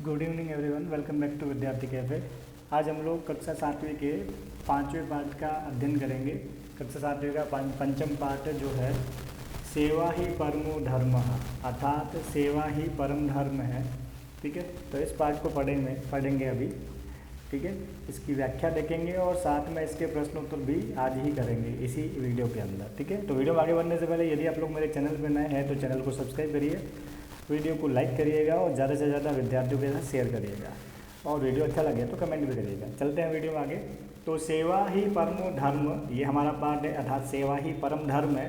Good evening everyone, welcome back to Vidyarthi cafe. आज हम लोग कक्षा 7वीं के 5वें पाठ का अध्ययन करेंगे। कक्षा 7वीं का पंचम पाठ जो है सेवा ही परमो धर्म, अर्थात सेवा ही परम धर्म है। ठीक है, तो इस पाठ को पढ़ेंगे अभी। ठीक है, इसकी व्याख्या देखेंगे और साथ में इसके प्रश्न उत्तर भी आज ही करेंगे इसी वीडियो के अंदर। ठीक है, तो वीडियो में आगे बढ़ने से पहले यदि आप लोग मेरे चैनल पर नए हैं तो चैनल को सब्सक्राइब करिए, वीडियो को लाइक करिएगा और ज़्यादा से ज़्यादा विद्यार्थियों के साथ शेयर करिएगा और वीडियो अच्छा लगे तो कमेंट भी करिएगा। चलते हैं वीडियो में आगे। तो सेवा ही परमो धर्म, ये हमारा पाठ है, अर्थात सेवा ही परम धर्म है।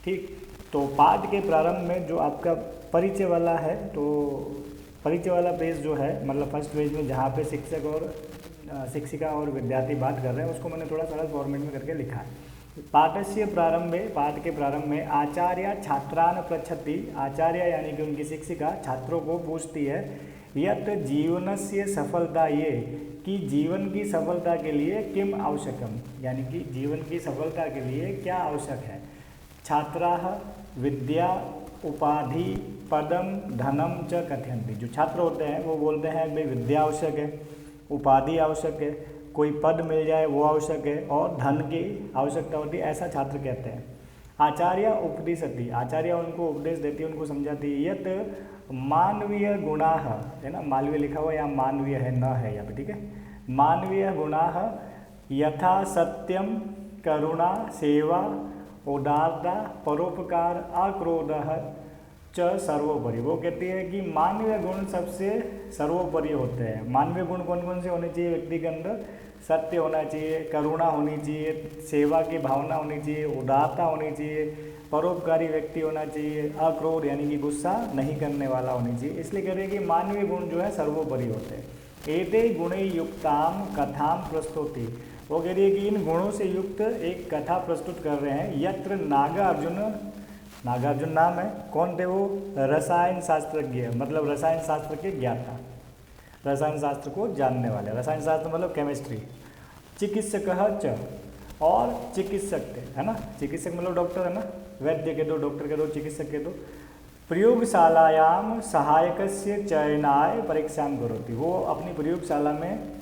ठीक, तो पाठ के प्रारंभ में जो आपका परिचय वाला है, तो परिचय वाला पेज जो है, मतलब फर्स्ट पेज में जहाँ पे शिक्षक और शिक्षिका और विद्यार्थी बात कर रहे हैं, उसको मैंने थोड़ा सरल फॉर्मेट में करके लिखा है। पाठस्य प्रारंभे, पाठ के प्रारंभ में आचार्य छात्रान पृच्छति, आचार्य यानी कि उनकी शिक्षिका छात्रों को पूछती है यत् जीवनस्य सफलता, ये कि जीवन की सफलता के लिए किम आवश्यकम, यानी कि जीवन की सफलता के लिए क्या आवश्यक है। छात्राः विद्या उपाधि पदम धनम च कथयन्ति, जो छात्र होते हैं वो बोलते हैं भाई विद्या आवश्यक है, उपाधि आवश्यक है, कोई पद मिल जाए वो आवश्यक है और धन की आवश्यकता होती है, ऐसा छात्र कहते हैं। आचार्य उपदिशति, आचार्य उनको उपदेश देती है, उनको समझाती है यत् मानवीय गुणाः, है ना, मालवीय लिखा हुआ यहाँ मानवीय है, न है यहाँ पे। ठीक है, मानवीय गुणाः यथा सत्यम करुणा सेवा उदारता परोपकार अक्रोधः च सर्वोपरि। वो कहती है कि मानवीय गुण सबसे सर्वोपरि होते हैं। मानवीय गुण कौन कौन से होने चाहिए व्यक्ति के अंदर? सत्य होना चाहिए, करुणा होनी चाहिए, सेवा की भावना होनी चाहिए, उदारता होनी चाहिए, परोपकारी व्यक्ति होना चाहिए, अक्रोध यानी कि गुस्सा नहीं करने वाला होनी चाहिए। इसलिए कह रहे हैं कि मानवीय गुण जो है सर्वोपरि होते हैं। एते गुणे युक्ताम कथाम प्रस्तुति, वो कह रही है कि इन गुणों से युक्त एक कथा प्रस्तुत कर रहे हैं। यत्र नागार्जुन, नागार्जुन नाम है, कौन थे वो? रसायन शास्त्रज्ञ, मतलब रसायन शास्त्र के ज्ञाता, रसायन शास्त्र को जानने वाले, रसायन शास्त्र मतलब केमिस्ट्री। चिकित्सकः च, और चिकित्सक थे, है ना, चिकित्सक मतलब डॉक्टर, है ना, वैद्य के दो, डॉक्टर के दो, चिकित्सक के दो। प्रयोगशालायाम सहायकस्य चयनाय परीक्षां करोति, वो अपनी प्रयोगशाला में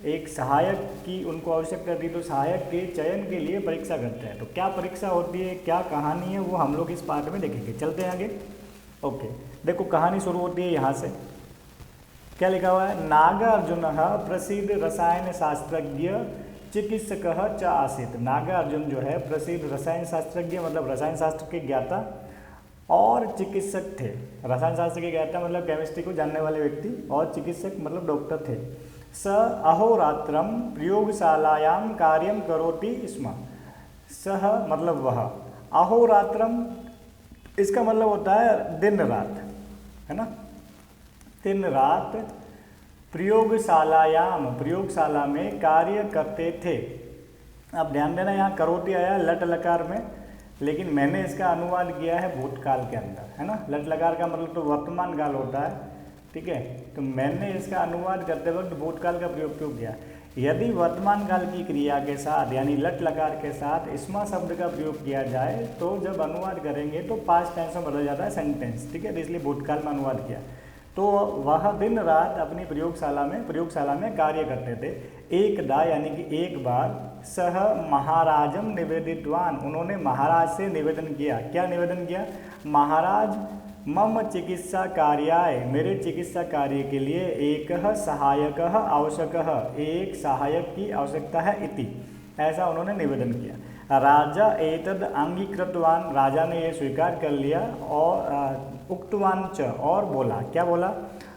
एक सहायक की उनको आवश्यकता थी, तो सहायक के चयन के लिए परीक्षा करते हैं। तो क्या परीक्षा होती है, क्या कहानी है, वो हम लोग इस पाठ में देखेंगे। चलते हैं आगे। ओके, देखो कहानी शुरू होती है यहाँ से। क्या लिखा हुआ है? नागार्जुनः प्रसिद्ध रसायन शास्त्रज्ञ चिकित्सकः च आसीत्। नागार्जुन जो है प्रसिद्ध रसायन शास्त्रज्ञ, मतलब रसायन शास्त्र के ज्ञाता और चिकित्सक थे। रसायन शास्त्र के ज्ञाता मतलब केमिस्ट्री को जानने वाले व्यक्ति, और चिकित्सक मतलब डॉक्टर थे। स अहोरात्रम प्रयोगशालायाम कार्यम करोति स्म, सह मतलब वह, अहोरात्रम इसका मतलब होता है दिन रात, है ना, दिन रात प्रयोगशालायाम, प्रयोगशाला में कार्य करते थे। अब ध्यान देना, यहाँ करोति आया लट लकार में, लेकिन मैंने इसका अनुवाद किया है भूतकाल के अंदर, है ना। लट लकार का मतलब तो वर्तमान काल होता है, ठीक है, तो मैंने इसका अनुवाद करते वक्त भूतकाल का प्रयोग क्यों किया? यदि वर्तमान काल की क्रिया के साथ यानी लट लकार के साथ स्मा शब्द का प्रयोग किया जाए तो जब अनुवाद करेंगे तो पास्ट टेंस में बदल जाता है सेंटेंस, ठीक है, तो इसलिए भूतकाल में अनुवाद किया। तो वह दिन रात अपनी प्रयोगशाला में कार्य करते थे। एकदा यानी कि एक बार, सह महाराजम निवेदितवान, उन्होंने महाराज से निवेदन किया। क्या निवेदन किया? महाराज मम चिकित्सा कार्याय, मेरे चिकित्सा कार्य के लिए एक सहायक आवश्यक, एक सहायक की आवश्यकता है इति, ऐसा उन्होंने निवेदन किया। राजा एतद अंगीकृतवान, राजा ने ये स्वीकार कर लिया, और उक्तवान च, और बोला, क्या बोला?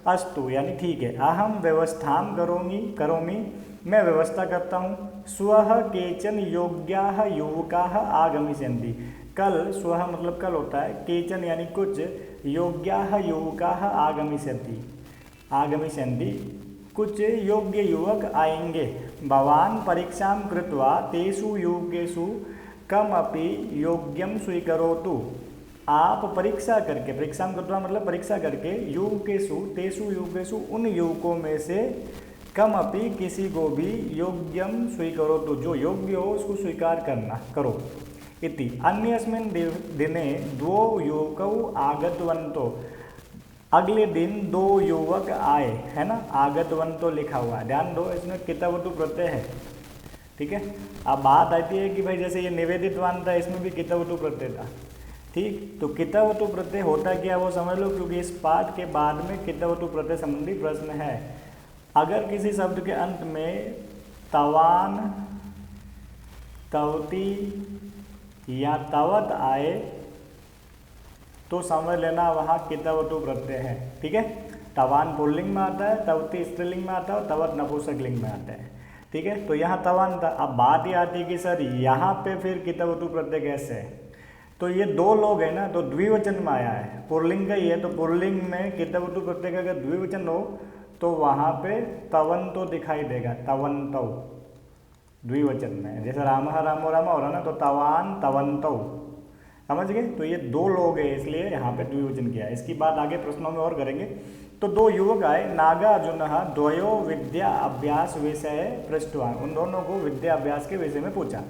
अस्तु यानी ठीक है, अहम व्यवस्थाम करोमि, मैं व्यवस्था करता हूँ। स्वः केचन योग्याः युवकाः आगमिष्यन्ति, कल, स्वः मतलब कल होता है, केचन यानी कुछ, योग्याः युवकाः आगमिष्यन्ति, कुछ योग्य युवक आएंगे। भवान परीक्षां कृत्वा तेषु युवकेषु कमपि योग्यम स्वीकरोतु, आप परीक्षा करके, परीक्षा कृत्वा मतलब परीक्षा करके, युवकेषु तेषु युवकेषु उन युवकों में से, कमपि किसी को भी, योग्यम स्वीकरोतु जो योग्य हो उसको स्वीकार करो। इति अन्यस्मिन् दिने द्वौ युवकौ आगतवन्तो, अगले दिन दो युवक आए, है ना, आगतवन तो लिखा हुआ है, ध्यान दो इसमें कितवतु प्रत्यय है, ठीक है। अब बात आती है कि भाई जैसे ये निवेदितवान था, इसमें भी कितवतु प्रत्यय था, ठीक। तो कितवतु प्रत्यय होता क्या वो समझ लो, क्योंकि इस पाठ के बाद में कितवतु प्रत्यय संबंधी प्रश्न है। अगर किसी शब्द के अंत में तवान, तवती या तवत आए तो समझ लेना वहाँ कितवतु प्रत्यय है, ठीक है। तवान पुल्लिंग में आता है, तवती स्त्रीलिंग में आता है और तवत नपुंसकलिंग में आता है, ठीक है। तो यहाँ तवान था। अब बात ये आती है कि सर यहाँ पे फिर कितवतु प्रत्यय कैसे है, तो ये दो लोग हैं ना, तो द्विवचन में आया है, पुल्लिंग का ही है, तो पुल्लिंग में कितवतु प्रत्यय का अगर द्विवचन हो तो वहाँ पे तवंतो दिखाई देगा, तवंतौ द्विवचन में, जैसे रामः रामो रामा हो रहा ना, तो तवान तवंतौ, समझ गए। तो ये दो लोग हैं इसलिए यहाँ पे द्विवचन किया है। इसकी बात आगे प्रश्नों में और करेंगे। तो दो युवक आए, नागार्जुनः द्वयो विद्या अभ्यास विषय पृष्ठवान, उन दोनों को विद्या अभ्यास के विषय में पूछा।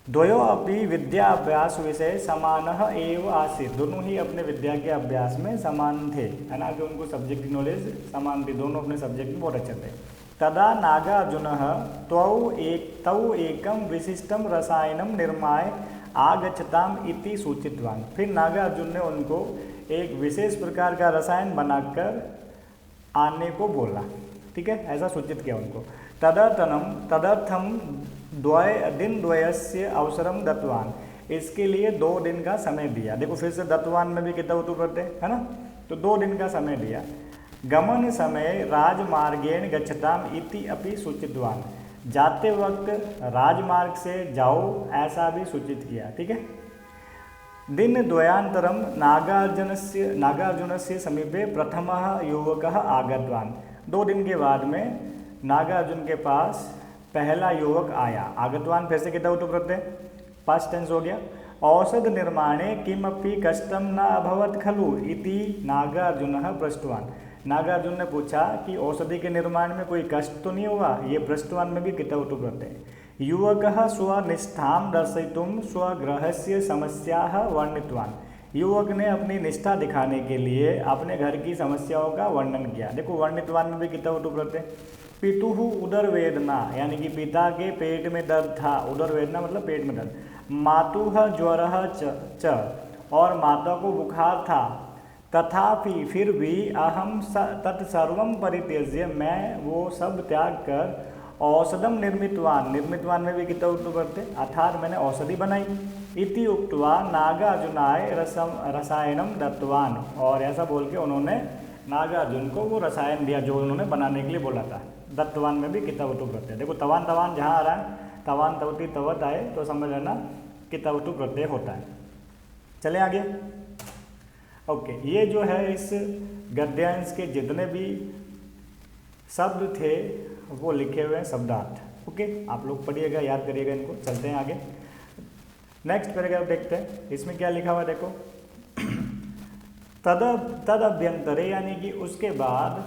द्वयो अपि विद्या अभ्यास विषय समानः एव आसीत्, दोनों ही अपने विद्या के अभ्यास में समान थे, है ना, कि उनको सब्जेक्ट नॉलेज समान थी, दोनों अपने सब्जेक्ट में बहुत अच्छे थे। तदा नागार्जुनः तौ एकम विशिष्टम रसायनम निर्माय आगच्छताम इति सूचितवान, फिर नागार्जुन ने उनको एक विशेष प्रकार का रसायन बनाकर आने को बोला, ठीक है, ऐसा सूचित किया उनको। तदर्थम दिन द्वयस्य अवसरम दत्तवान, इसके लिए 2 दिन का समय दिया। देखो फिर से दत्तवान में भी कितवतु प्रत्यय है ना, तो 2 दिन का समय दिया। गमन समय राजमार्गेण गच्छताम इति अपि सूचितवान, जाते वक्त राजमार्ग से जाओ ऐसा भी सूचित किया, ठीक है। दिन द्वयान्तरम नागार्जुनस्य समीपे प्रथमः युवकः आगतवान, 2 दिन के बाद में नागार्जुन के पास पहला युवक आया। आगतवान फिर से कितवतु प्रत्यय, पास्ट टेंस हो गया। औषध निर्माणे किमपि कष्टम न अभवत् खलु इति नागार्जुनः पृष्टवान, नागार्जुन ने पूछा कि औषधि के निर्माण में कोई कष्ट तो नहीं हुआ, ये पृष्ठवान में भी कितवतु प्रत्यय। युवकः स्वनिष्ठां दर्शयितुं स्वगृहस्य समस्याः वर्णितवान, युवक ने अपनी निष्ठा दिखाने के लिए अपने घर की समस्याओं का वर्णन किया। देखो वर्णितवान में भी कितवतु प्रत्यय। पितुः उदर वेदना, यानी कि पिता के पेट में दर्द था, उदर वेदना मतलब पेट में दर्द। मातुः ज्वरः च, और माता को बुखार था। तथापि फिर भी अहम तत्सर्वं परित्यज्य, मैं वो सब त्याग कर औषधम निर्मितवान, निर्मितवान में भी कितवतु प्रत्यय, अर्थात मैंने औषधि बनाई। इति उक्त्वा नागार्जुनाय रसायनम दत्तवान, और ऐसा बोल के उन्होंने नागार्जुन को वो रसायन दिया जो उन्होंने बनाने के लिए बोला था। दत्तवान में भी कितवतु प्रत्यय। देखो तवान तवान जहाँ आ रहा है, तवान तवती तवत आए तो समझ लेना कितवतु प्रत्यय होता है। चले आगे। ओके, ये जो है इस गद्यांश के जितने भी शब्द थे वो लिखे हुए हैं शब्दार्थ। ओके, आप लोग पढ़िएगा, याद करिएगा इनको। चलते हैं आगे, नेक्स्ट पैराग्राफ देखते हैं। इसमें क्या लिखा हुआ है देखो। तद अभ्यंतरे, यानी कि उसके बाद,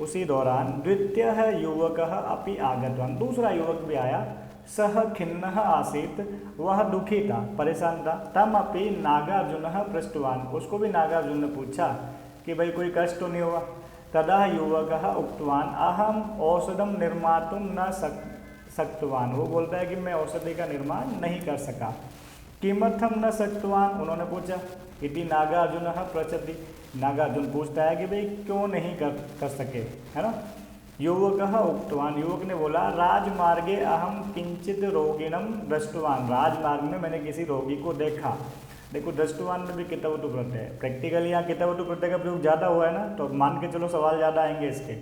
उसी दौरान, द्वितीय युवक अपि आगतवान, दूसरा युवक भी आया। सह खिन्नः आसीत्, वह दुखी था, परेशान था। तम अपि नागार्जुनः पृष्टवान, उसको भी नागार्जुन ने पूछा कि भाई कोई कष्ट तो नहीं हुआ। तदा युवकः उक्तवान अहम औषधम निर्मातुं न शक्तवान, वो बोलता है कि मैं औषधि का निर्माण नहीं कर सका। किमर्थम न शक्तवान, उन्होंने पूछा। इति नागार्जुनः पृच्छति, नागार्जुन पूछता है कि भाई क्यों नहीं कर सके, है ना। युवकः उक्तवान, युवक ने बोला राजमार्गे अहम किंचित रोगिणम दृष्टवान, राजमार्ग में मैंने किसी रोगी को देखा। देखो दृष्टवान में भी कितवतु प्रत्यय है। प्रैक्टिकली यहाँ कितवतु प्रत्यय का प्रयोग ज़्यादा हुआ है ना, तो मान के चलो सवाल ज़्यादा आएंगे इसके।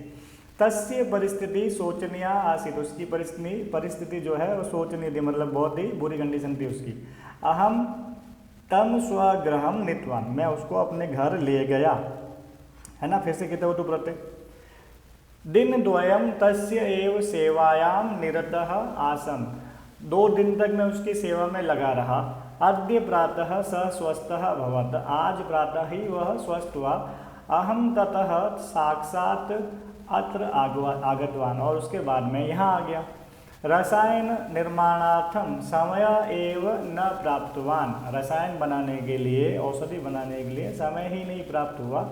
तस्य परिस्थिति शोचनीय आसीत्, उसकी परिस्थिति जो है वो शोचनीय थी, मतलब बहुत ही बुरी कंडीशन थी उसकी। अहम तम स्वगृहम नीतवान, मैं उसको अपने घर ले गया, है ना। फिर से कितवतु प्रत्यय। दिन द्वयम तस्य एव सेवायाम निरतः आसम, 2 दिन तक मैं उसकी सेवा में लगा रहा। अद्य प्रातः स स्वस्थः अभवत्, आज प्रातः ही वह स्वस्थ हुआ। अहम ततः साक्षात् अत्र आगतवान, और उसके बाद मैं यहाँ आ गया। रसायन निर्माणार्थम समय एव न प्राप्तवान, रसायन बनाने के लिए, औषधि बनाने के लिए समय ही नहीं प्राप्त हुआ।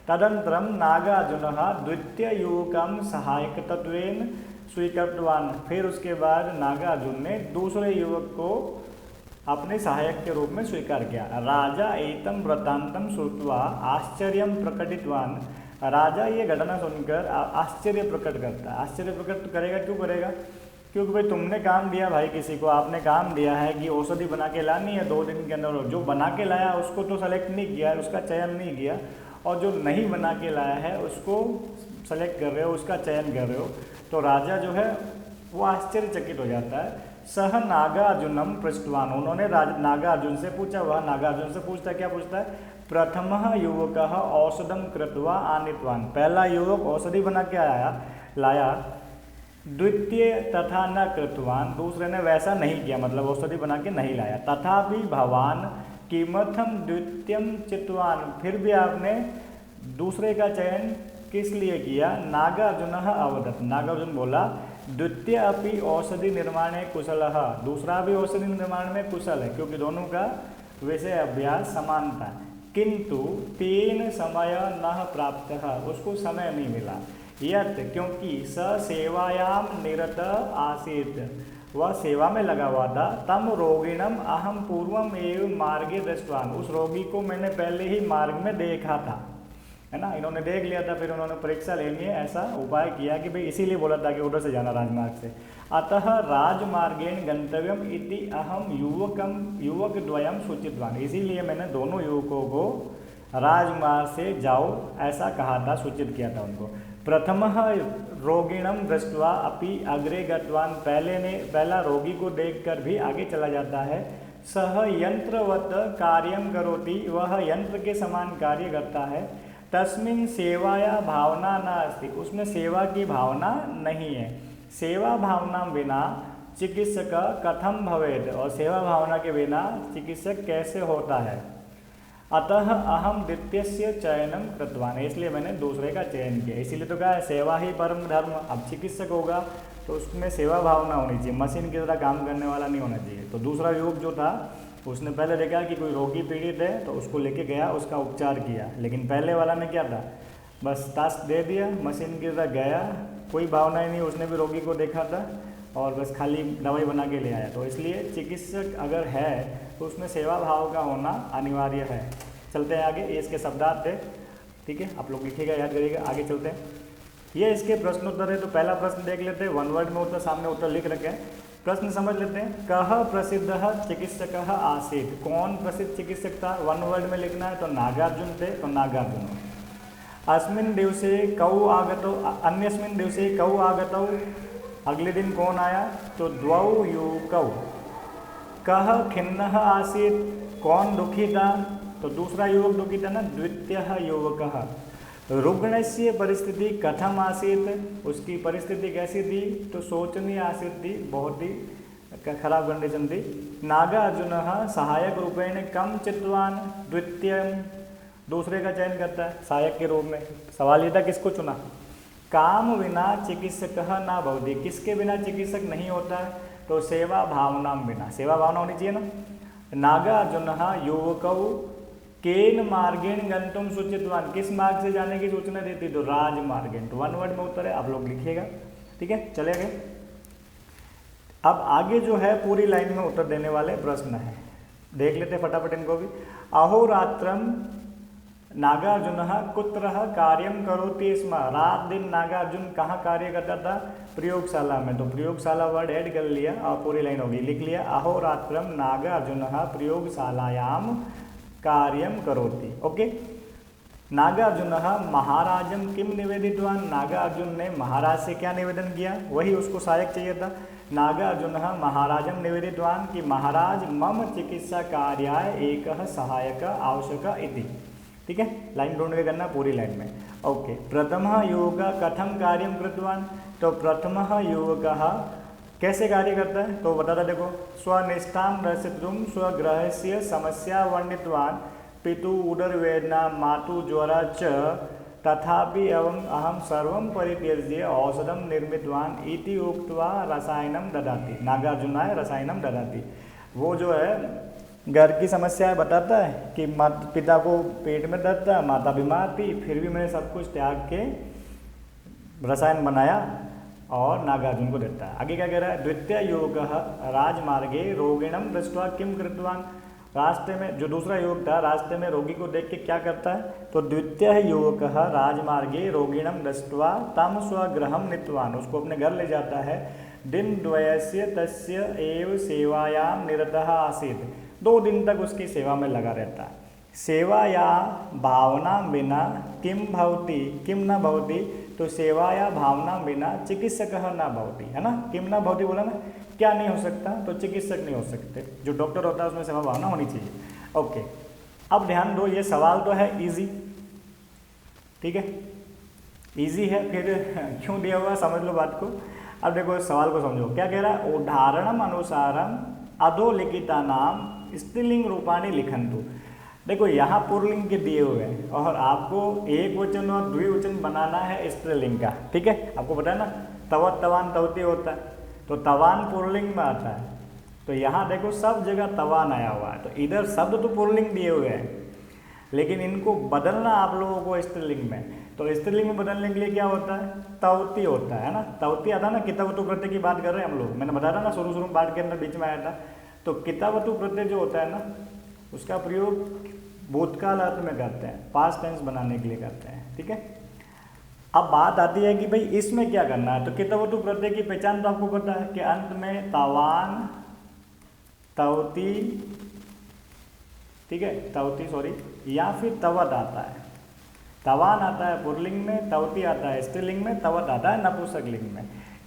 तदनन्तरं नागार्जुनः द्वितीययुवकं सहायकत्वेन स्वीकृतवान्। फिर उसके बाद नागार्जुन ने दूसरे युवक को अपने सहायक के रूप में स्वीकार किया। राजा एतम वृत्तांतम श्रुत्वा आश्चर्यं प्रकटितवान्। राजा ये घटना सुनकर आश्चर्य प्रकट करता है। आश्चर्य प्रकट करेगा, क्यों करेगा? क्योंकि भाई तुमने काम दिया भाई, किसी को आपने काम दिया है कि औषधि बना के लानी है 2 दिन के अंदर, जो बना के लाया उसको तो सेलेक्ट नहीं किया, उसका चयन नहीं किया, और जो नहीं बना के लाया है उसको सेलेक्ट कर रहे हो, उसका चयन कर रहे हो। तो राजा जो है वो आश्चर्यचकित हो जाता है। सह नागार्जुनम पृष्ठवान, उन्होंने नागार्जुन से पूछा, वह नागार्जुन से पूछता है, क्या पूछता है? प्रथमः युवकः औषधम कृत्वा आनीतवान, पहला युवक औषधि बना के लाया। द्वितीय तथा न कृतवान, दूसरे ने वैसा नहीं किया, मतलब औषधि बना के नहीं लाया। तथापि भवान किमर्थम द्वितीयम चित्वान, फिर भी आपने दूसरे का चयन किस लिए किया? नागार्जुनः अवदत्, नागार्जुन बोला द्वितीय अपि औषधि निर्माणे कुशलः, दूसरा भी औषधि निर्माण में कुशल है, क्योंकि दोनों का विषय अभ्यास समान था। किंतु तेन समय न प्राप्तः, उसको समय नहीं मिला। यत्, क्योंकि स सेवायाम निरत आसीत्, वह सेवा में लगा हुआ था। तम रोगिणम अहम पूर्वम एवं मार्गे दृष्टवान, उस रोगी को मैंने पहले ही मार्ग में देखा था, है ना, इन्होंने देख लिया था, फिर उन्होंने परीक्षा लेनी है ऐसा उपाय किया कि भाई इसीलिए बोला था कि उधर से जाना राजमार्ग से। अतः राजमार्गेण गंतव्यम इति अहम युवक द्वयम सूचितवान, इसीलिए मैंने दोनों युवकों को राजमार्ग से जाओ ऐसा कहा था, सूचित किया था उनको। प्रथमः रोगिणम दृष्ट्वा अपि अग्रे गतवान, पहला रोगी को देखकर भी आगे चला जाता है। सह यंत्रवत कार्यम करोति, वह यंत्र के समान कार्य करता है। तस्मिन् सेवाया भावना न अस्ति, उसमें सेवा की भावना नहीं है। सेवा भावना बिना चिकित्सक कथम भवेत्, और सेवा भावना के बिना चिकित्सक कैसे होता है। अतः अहम द्वितीय चयनम कृतवान, इसलिए मैंने दूसरे का चयन किया। इसीलिए तो कहा है सेवा ही परम धर्म। अब चिकित्सक होगा तो उसमें सेवा भावना होनी चाहिए, मशीन की तरह काम करने वाला नहीं होना चाहिए। तो दूसरा युवक जो था उसने पहले देखा कि कोई रोगी पीड़ित है तो उसको लेके गया, उसका उपचार किया। लेकिन पहले वाला ने क्या था, बस टास्क दे दिया, मशीन की तरह गया, कोई भावना ही नहीं, उसने भी रोगी को देखा था और बस खाली दवाई बना के ले आया। तो इसलिए चिकित्सक अगर है तो उसमें सेवा भाव का होना अनिवार्य है। चलते हैं आगे, ये इसके शब्दार्थ है, ठीक है, आप लोग लिखिएगा, याद करिएगा। आगे चलते हैं, ये इसके प्रश्नोत्तर है। तो पहला प्रश्न देख लेते हैं, 1 वर्ड में उत्तर, सामने उत्तर लिख रखे हैं, प्रश्न समझ लेते हैं। कह प्रसिद्ध चिकित्सक आसीत्, कौन प्रसिद्ध चिकित्सक था? 1 वर्ड में लिखना है, तो नागार्जुन थे, तो नागार्जुन। अस्मिन् दिवसे कौ आगतौ, अन्यस्मिन् दिवसे कौ आगतौ, अगले दिन कौन आया? तो द्वौ युवकौ। कह खिन्नः आसीत्, कौन दुखी था? तो दूसरा युवक दुखी था ना, द्वितीयः युवकः। रुग्णस्य परिस्थिति कथम आसीत्, उसकी परिस्थिति कैसी थी? तो शोचनीय आसीत् थी, बहुत ही खराब कंडीशन थी। नागार्जुनः सहायक रूपेण कम चित्वान, द्वितीय, दूसरे का चयन करता है सहायक के रूप में। सवाल ये था किसको चुना? काम बिना चिकित्सक न भवति, किसके बिना चिकित्सक नहीं होता है? तो सेवा भावना बिना, सेवा भावना होनी चाहिए ना। नागार्जुनः युवकौ केन मार्गेण गंतुम सूचितवान, किस मार्ग से जाने की सूचना देती? तो राजमार्गेण। तो 1 वर्ड में उत्तर है, आप लोग लिखिएगा, ठीक है। चले गए, अब आगे जो है पूरी लाइन में उत्तर देने वाले प्रश्न है, देख लेते फटाफट इनको भी। अहोरात्रम नागार्जुनः कुत्रः कार्यं करोति स्म, रात दिन नागार्जुन कहाँ कार्य करता था? प्रयोगशाला में। तो प्रयोगशाला वर्ड ऐड कर लिया और पूरी लाइन होगी, लिख लिया। अहोरात्रम नागार्जुनः प्रयोगशालायाम कार्यम करोति। ओके, नागार्जुनः महाराजं किम निवेदितवान, नागार्जुन ने महाराज से क्या निवेदन किया? वही उसको सहायक चाहिए था। नागार्जुनः महाराजं निवेदितवान कि महाराज मम चिकित्सा कार्याय एकः सहायक आवश्यक इति, ठीक है। लाइन ढूंढ के करना पूरी लाइन में। ओके, प्रथमः युवकः कथम कार्यं कृतवान, तो प्रथमः युवकः कैसे कार्य करता है? तो बताता देखो, स्वनिष्ठां दर्शितुं स्वगृहस्य समस्या वर्णितवान, पितु उदर वेदना मातु ज्वरा च, तथापि एवं अहम सर्वं परित्यज्य औषधं निर्मितवान इति उक्त्वा रसायनं ददाति। नागार्जुनाय रसायनं ददाति, वो जो है घर की समस्याएं बताता है कि माता पिता को पेट में दर्द था, माता बीमार थी, फिर भी मैंने सब कुछ त्याग के रसायन बनाया और नागार्जुन को देता है। आगे क्या कह रहा है, द्वितीय योग राजमार्गे रोगिणम दृष्ट्वा किम कृतवान, रास्ते में जो दूसरा योग था, रास्ते में रोगी को देख के क्या करता है, तो द्वितीय योग राजमार्गे रोगिणम दृष्ट्वा तम स्वगृहम नीतवान, उसको अपने घर ले जाता है। दिन द्वयस्य तस्य एव सेवायाम निरतः आसीत्, 2 दिन तक उसकी सेवा में लगा रहता है। सेवा या भावना बिना किम भवति, किम न भवति, तो सेवा या भावना बिना चिकित्सक न भवति, है ना। किम न भवति बोला ना, क्या नहीं हो सकता, तो चिकित्सक नहीं हो सकते। जो डॉक्टर होता है उसमें सेवा भावना होनी चाहिए। ओके, अब ध्यान दो, ये सवाल तो है इजी, ठीक है, इजी है, फिर क्यों दिया हुआ समझ लो बात को। अब देखो सवाल को समझो, क्या कह रहा है, उदाहरणम अनुसारम अधोलिखिता नाम स्त्रीलिंग रूपाणी लिखंतु। देखो यहाँ पुल्लिंग के दिए हुए हैं और आपको एक वचन और द्विवचन बनाना है स्त्रीलिंग का, ठीक है। आपको पता है ना, तवत तवान तवती होता है, तो तवान पुल्लिंग में आता है, तो यहाँ देखो सब जगह तवान आया हुआ है, तो इधर शब्द तो पुल्लिंग दिए हुए हैं, लेकिन इनको बदलना आप लोगों को स्त्रीलिंग में। तो स्त्रीलिंग में बदलने के लिए क्या होता है, तवती होता है ना। तवती आता ना, कितावतु प्रत्यय की बात कर रहे हैं हम लोग, मैंने बताया था ना शुरू में बात के अंदर बीच में आया था। तो कितावतु प्रत्यय जो होता है ना, उसका प्रयोग भूतकाल अर्थ में करते हैं, पास्ट टेंस बनाने के लिए करते हैं, ठीक है। अब बात आती है कि भाई इसमें क्या करना है, तो कितावतु प्रत्यय की पहचान तो आपको पता है कि अंत में तवान तवती, ठीक है, तवती सॉरी, या फिर तवत आता है। तवान आता है पुल्लिंग में, तवती आता है स्त्रीलिंग में, तवत आता है नपुंसकलिंग में।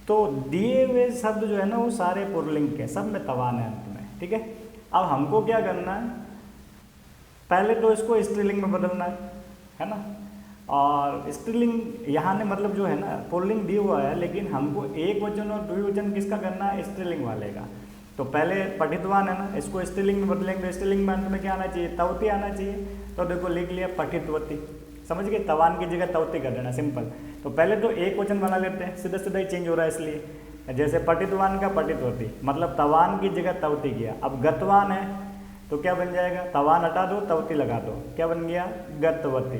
तो दिए हुए शब्द जो है ना वो सारे पुल्लिंग के, सब में तवान है अंत में, ठीक है। अब हमको क्या करना है, पहले तो इसको स्त्रीलिंग में बदलना है ना। और स्त्रीलिंग यहाँ ने मतलब जो है ना पुल्लिंग दिया हुआ है, लेकिन हमको एक वचन और द्विवचन किसका करना है, स्त्रीलिंग वाले का। तो पहले पठितवान है ना, इसको स्त्रीलिंग में बदलेंगे, तो स्त्रीलिंग में अंत में क्या आना चाहिए, तवती आना चाहिए। तो देखो लिख लिया पठितवती, समझ गए, तवान की जगह तवती कर देना, सिंपल। तो पहले तो एक वचन बना लेते हैं, सीधा सीधा ही चेंज हो रहा है इसलिए। जैसे पठितवान का पठितवती, मतलब तवान की जगह तवती किया। अब गतवान है तो क्या बन जाएगा, तवान हटा दो तवती लगा दो, क्या बन गया, गतवती।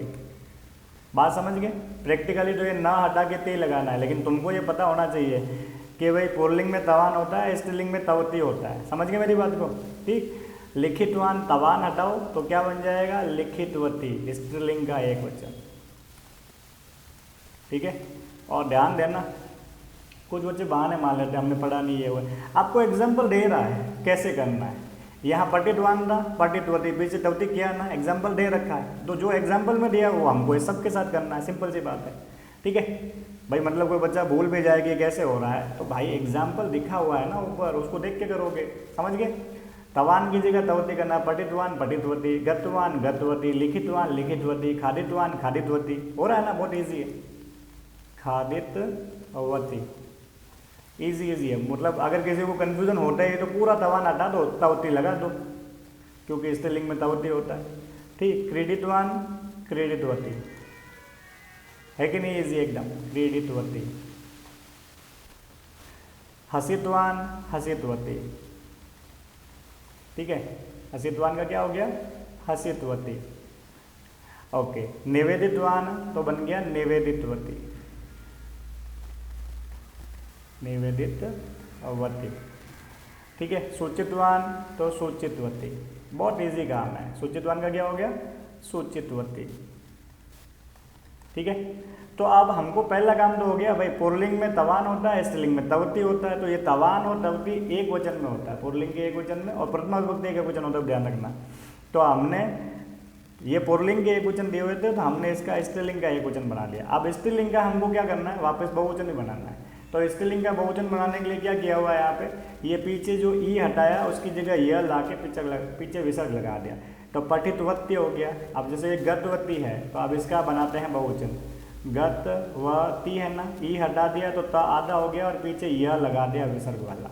बात समझ गए। प्रैक्टिकली तो ये ना हटा के ते लगाना है, लेकिन तुमको ये पता होना चाहिए कि भाई पुल्लिंग में तवान होता है, स्त्रीलिंग में तवती होता है। समझ गए मेरी बात को, ठीक। लिखितवान तवान हटाओ तो क्या बन जाएगा, लिखितवती, स्त्रीलिंग का एक वचन, ठीक है। और ध्यान देना, कुछ बच्चे बहाने मान लेते हैं हमने पढ़ा नहीं है वो, आपको एग्जाम्पल दे रहा है कैसे करना है। यहाँ पठितवान था, पठितवती, पीछे तवती किया ना, एग्जाम्पल दे रखा है, तो जो एग्जाम्पल में दिया वो हमको सबके साथ करना है, सिंपल सी बात है, ठीक है भाई। मतलब कोई बच्चा भूल भी जाएगी कैसे हो रहा है, तो भाई एग्जाम्पल दिखा हुआ है ना ऊपर, उसको देख के करोगे, समझ गए। तवान की जगह तवती करना, पठितवान पठितवती, गतवान गतवती, लिखितवान लिखितवती, खादितवान खादितवती, हो रहा है ना, बहुत ईजी है। खादितवती इजी है, मतलब अगर किसी को कन्फ्यूजन होता है तो पूरा तवान हटा दो, तवती लगा दो, क्योंकि स्त्रीलिंग में तवती होता है, ठीक। क्रीडितवान क्रीडितवती, है कि नहीं, इजी एकदम, क्रीडितवती। हसितवान हसितवती, ठीक है, हसितवान का क्या हो गया, हसितवती, ओके। निवेदितवान तो बन गया निवेदितवती, निवेदितवती, ठीक है। सूचितवान तो सूचितवती, बहुत इजी काम है। सूचितवान का क्या हो गया, सूचितवती, ठीक है। तो अब हमको पहला काम तो हो गया भाई, पुल्लिंग में तवान होता है, स्त्रीलिंग में तवती होता है, तो ये तवान और तवती एक वचन में होता है, पुल्लिंग के एक वचन में, और प्रथमा विभक्ति एक वचन होता है, ध्यान रखना। तो हमने ये पुल्लिंग के एक वचन दिए हुए थे, तो हमने इसका स्त्रीलिंग का एक वचन बना लिया। अब स्त्रीलिंग का हमको क्या करना है, वापस बहुवचन ही बनाना है। तो स्त्रीलिंग का बहुवचन बनाने के लिए क्या किया हुआ है, यहाँ पे ये पीछे जो ई हटाया उसकी जगह यह ला के पीछे विसर्ग लगा दिया, तो पठितवती हो गया। अब जैसे ये गतवती है, तो अब इसका बनाते हैं बहुवचन, गतवती है ना, ई हटा दिया तो ता आधा हो गया, और पीछे यह लगा दिया विसर्ग वाला।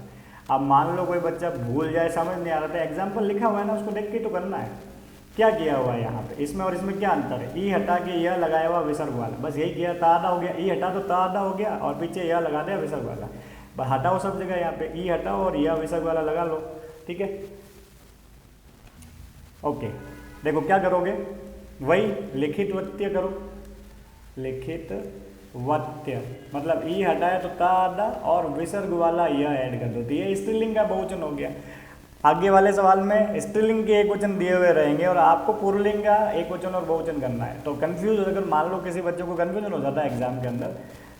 अब मान लो कोई बच्चा भूल जाए, समझ नहीं आ रहा था, एग्जाम्पल लिखा हुआ है ना, उसको देख के तो करना है। क्या किया हुआ है यहाँ पे, इसमें और इसमें क्या अंतर है, ई हटा के यह लगाया हुआ विसर्ग वाला, बस यही किया, ता आधा हो गया, ई हटा तो ता आधा हो गया, और पीछे यह लगा दिया विसर्ग वाला। बस हटाओ सब जगह, यहाँ पे ई हटाओ और यह विसर्ग वाला लगा लो, ठीक है। ओके, देखो क्या करोगे, वही लिखित वत्य करो, लिखित वत्य मतलब ई हटाया तो ता दा और विसर्ग वाला यह ऐड कर दो, तो ये स्त्रीलिंग का बहुवचन हो गया। आगे वाले सवाल में स्त्रीलिंग के एक वचन दिए हुए रहेंगे और आपको पुल्लिंग का एक वचन और बहुवचन करना है। तो कंफ्यूज अगर मान लो किसी बच्चे को कंफ्यूजन हो जाता है एग्जाम के अंदर,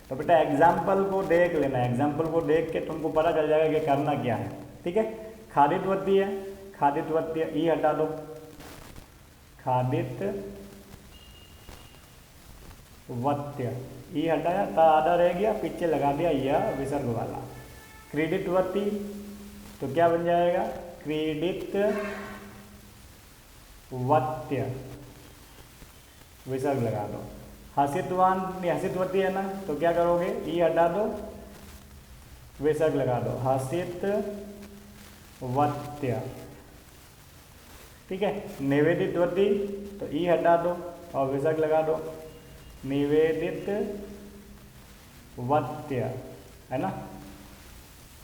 तो बेटा एग्जाम्पल को देख लेना है, एग्जाम्पल को देख के तुमको पता चल जाएगा कि करना क्या है। ठीक है, खादित वत्य है, खादित वत्य ई हटा दो, खादित वत्य ई हटाया, ता आधा रह गया, पीछे लगा दिया यह विसर्ग वाला। क्रीडित वत्ती तो क्या बन जाएगा, क्रीडित वत्य विसर्ग लगा दो। हसितवान हसितवती है ना, तो क्या करोगे, ई हटा दो, विसर्ग लगा दो, हसित वत्य। ठीक है, निवेदित वती तो ई हटा दो और विसर्ग लगा दो, निवेदित वत्य, है ना।